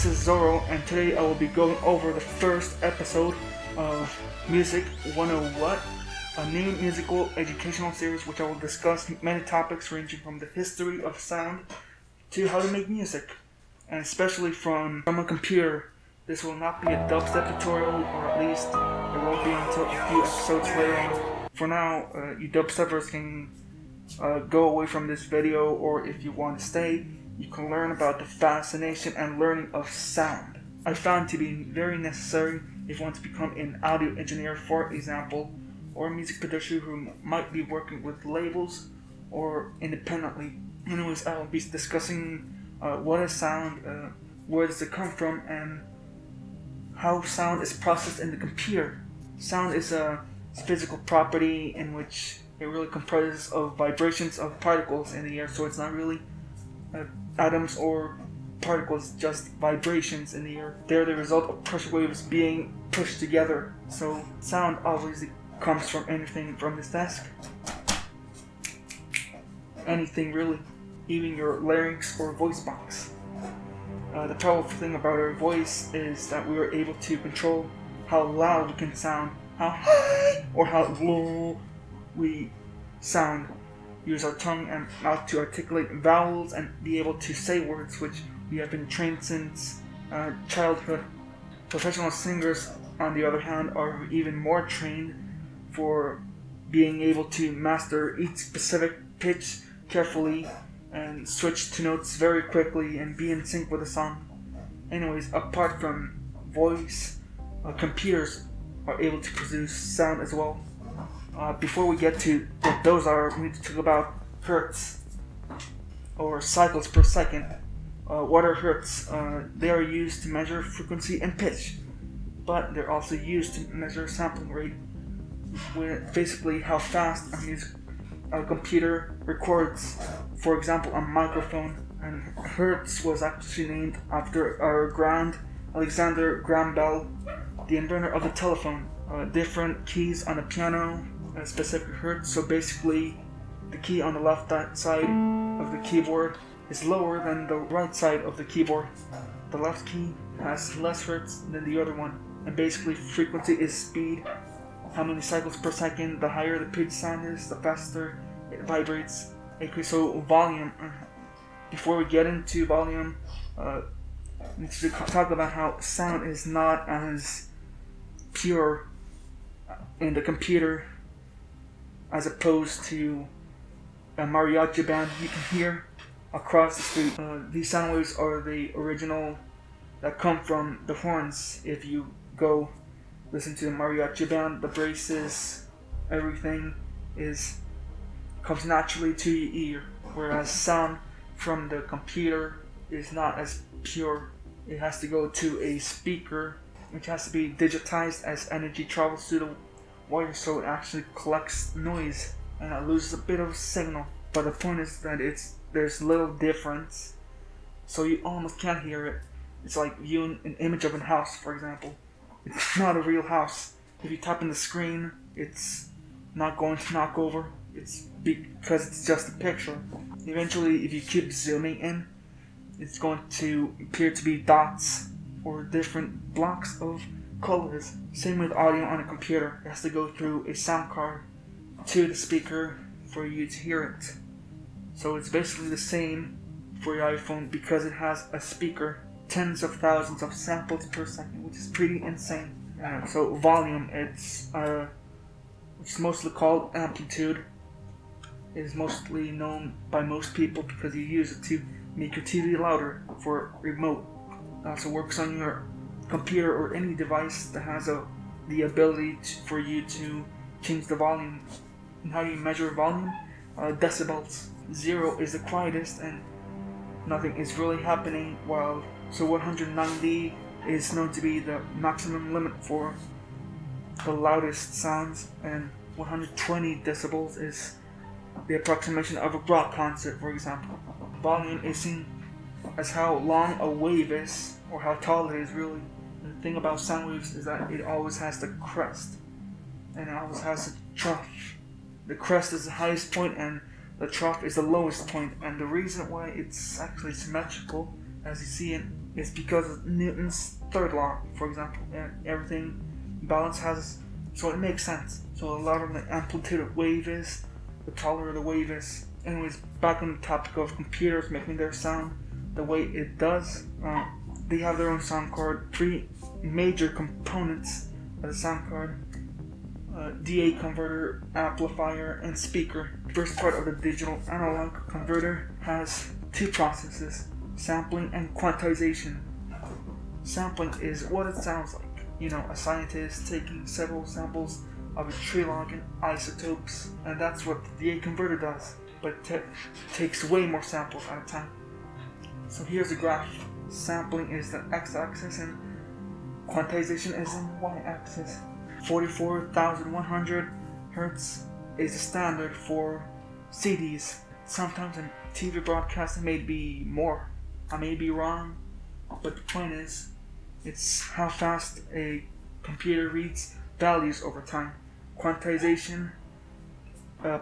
this is Zorro, and today I will be going over the first episode of Music 101, a new musical educational series which I will discuss many topics ranging from the history of sound to how to make music, and especially from a computer. This will not be a dubstep tutorial, or at least it won't be until a few episodes later on. For now, you dubsteppers can go away from this video, or if you want to stay, you can learn about the fascination and learning of sound. I found to be very necessary if you want to become an audio engineer, for example, or a music producer who might be working with labels or independently. Anyways, I will be discussing what is sound, where does it come from, and how sound is processed in the computer. Sound is a physical property in which it really comprises of vibrations of particles in the air, so it's not really atoms or particles, just vibrations in the air. They're the result of pressure waves being pushed together. So sound obviously comes from anything from this desk. Anything really, even your larynx or voice box. The powerful thing about our voice is that we are able to control how loud we can sound, how high or how low we sound. Use our tongue and mouth to articulate vowels and be able to say words, which we have been trained since childhood. Professional singers, on the other hand, are even more trained for being able to master each specific pitch carefully and switch to notes very quickly and be in sync with the song. Anyways, apart from voice, computers are able to produce sound as well. Before we get to what those are, we need to talk about hertz, or cycles per second. What are hertz? They are used to measure frequency and pitch, but they're also used to measure sampling rate, with basically how fast a computer records, for example, a microphone. And hertz was actually named after our Alexander Graham Bell, the inventor of the telephone. Different keys on the piano, a specific hertz. So basically, the key on the left side of the keyboard is lower than the right side of the keyboard. The left key has less hertz than the other one. And basically, frequency is speed. How many cycles per second? The higher the pitch sound is, the faster it vibrates. Okay, so volume. Before we get into volume, we need to talk about how sound is not as pure in the computer as opposed to a mariachi band you can hear across the street. These sound waves are the original that come from the horns. If you go listen to the mariachi band, the braces, everything comes naturally to your ear, whereas sound from the computer is not as pure. It has to go to a speaker, which has to be digitized as energy travels through the wire, so it actually collects noise and it loses a bit of signal. But the point is that there's little difference, so you almost can't hear it. It's like viewing an image of a house, for example. It's not a real house. If you tap in the screen, it's not going to knock over. It's because it's just a picture. Eventually, if you keep zooming in, it's going to appear to be dots or different blocks of colors. Same with audio on a computer. It has to go through a sound card to the speaker for you to hear it. So it's basically the same for your iPhone because it has a speaker. Tens of thousands of samples per second, which is pretty insane. So volume, it's mostly called amplitude. It is mostly known by most people because you use it to make your TV louder for remote. It also works on your computer or any device that has the ability for you to change the volume. And how do you measure volume? Decibels. 0 is the quietest and nothing is really happening, so 190 is known to be the maximum limit for the loudest sounds, and 120 decibels is the approximation of a rock concert, for example. Volume is seen as how long a wave is, or how tall it is really. And the thing about sound waves is that it always has the crest, and it always has a trough. The crest is the highest point, and the trough is the lowest point, and the reason why it's actually symmetrical as you see it, is because of Newton's third law, for example. And everything balance has, so it makes sense. So a lot of the amplitude of wave is, the taller the wave is. Anyways, back on the topic of computers making their sound the way it does, they have their own sound card. Three major components of the sound card: DA converter, amplifier, and speaker. The first part of the digital analog converter has two processes: sampling and quantization. Sampling is what it sounds like. You know, a scientist taking several samples of a tree log and isotopes, and that's what the DA converter does, but it takes way more samples at a time. So here's a graph. Sampling is the x-axis and quantization is in the y-axis. 44,100 Hertz is the standard for CDs. Sometimes in TV broadcasts it may be more. I may be wrong, but the point is, it's how fast a computer reads values over time. Quantization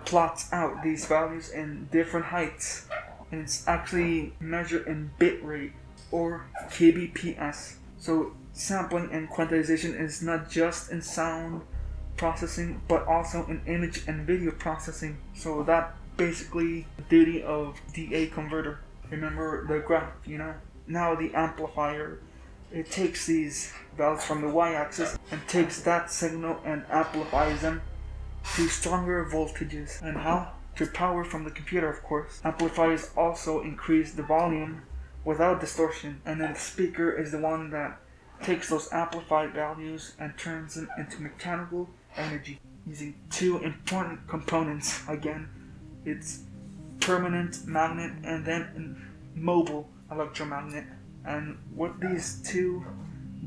plots out these values in different heights, and it's actually measured in bit rate or kbps. So sampling and quantization is not just in sound processing, but also in image and video processing. So that basically the duty of DA converter. Remember the graph, you know? Now the amplifier, it takes these values from the y-axis and takes that signal and amplifies them to stronger voltages. And how? Through power from the computer, of course. Amplifiers also increase the volume without distortion, and then the speaker is the one that takes those amplified values and turns them into mechanical energy using two important components. Again, it's permanent magnet and then mobile electromagnet. And what these two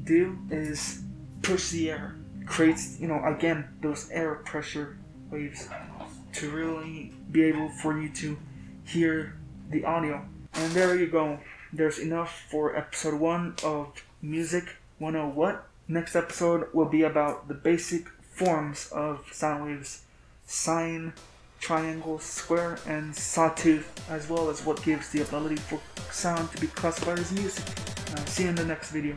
do is push the air, creates, you know, again, those air pressure waves to really be able for you to hear the audio. And there you go. There's enough for episode 1 of Music 101 What. Next episode will be about the basic forms of sound waves: sine, triangle, square, and sawtooth, as well as what gives the ability for sound to be classified as music. See you in the next video.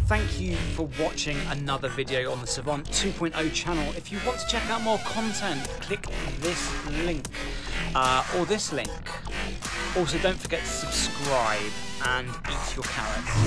Thank you for watching another video on the Savant 2.0 channel. If you want to check out more content, click this link or this link. Also, don't forget to subscribe and eat your carrots.